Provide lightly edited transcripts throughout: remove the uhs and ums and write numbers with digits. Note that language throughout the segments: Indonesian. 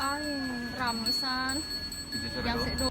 Ay, ramisan. Yang Yang sedo.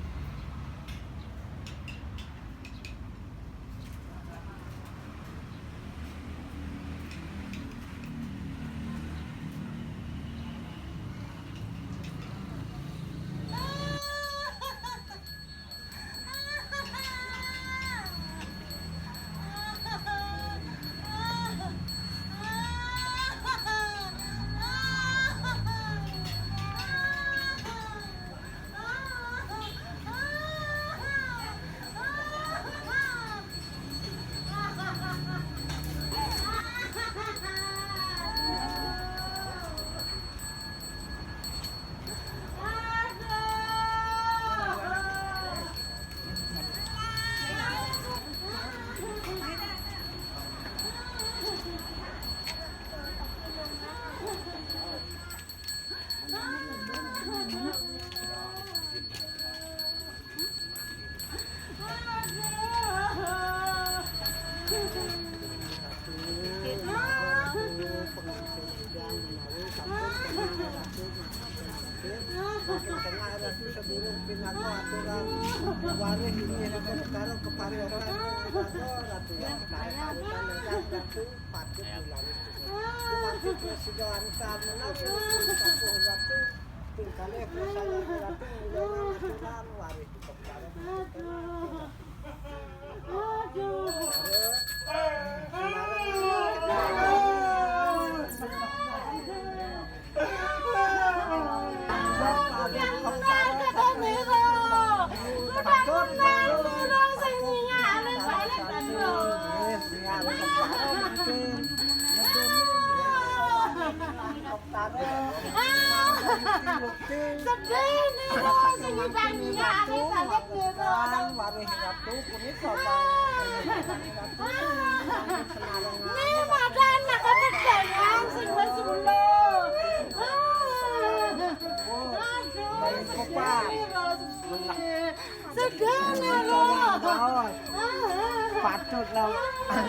Patut lah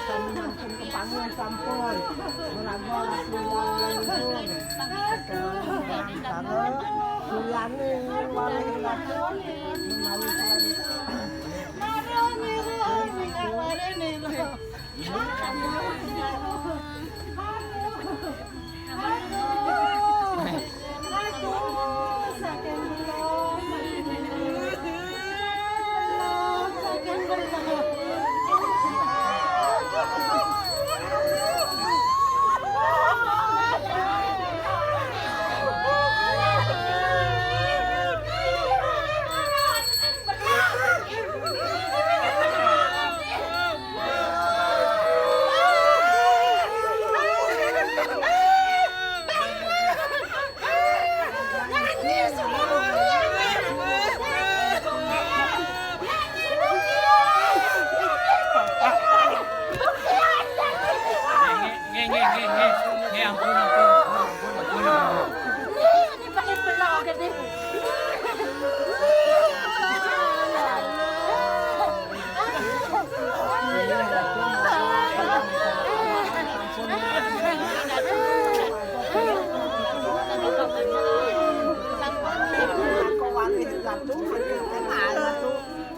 sampun kepanggil sampun merago langsung karo sulane wali langsung menawi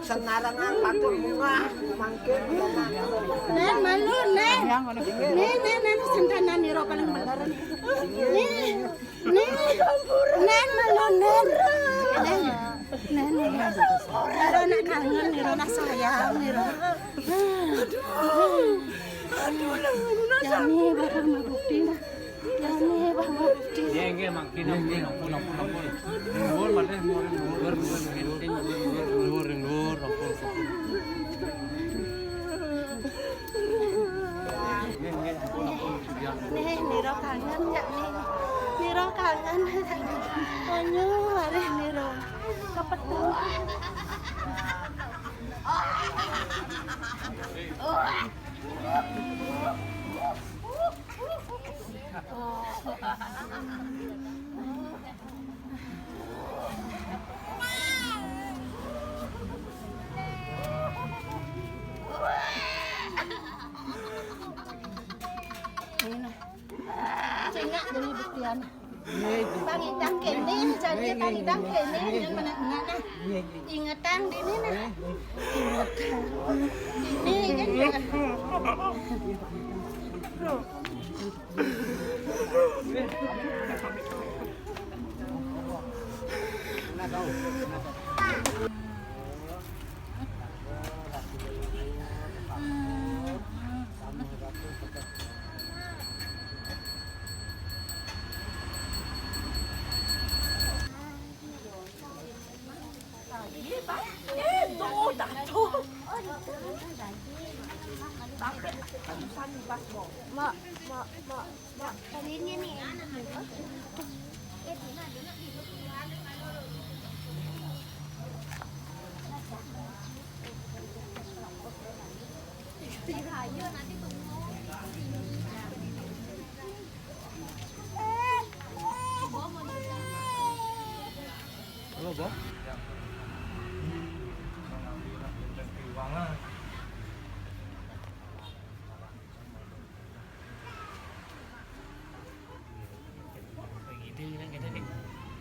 senarangan patut bunga mangkin Nen malu nen. Nen santana niro paling benar. Nen malu nen. Nen niro nak kangen niro nak sayang niro. Aduh. Jami barang mabukti nah. Jami barang mabukti. Jenge makin ampun. Nur mana nur. Nih, niro kangen ya nih. Niro kangen. Anyu, mari niro. Kepeteng. Ini nah. Cengak jadi buktian. Bang idang kene jadi bang idang kene yang mana enggak nah. Ingatan di ini nah. Ini kan. Halo, Bob.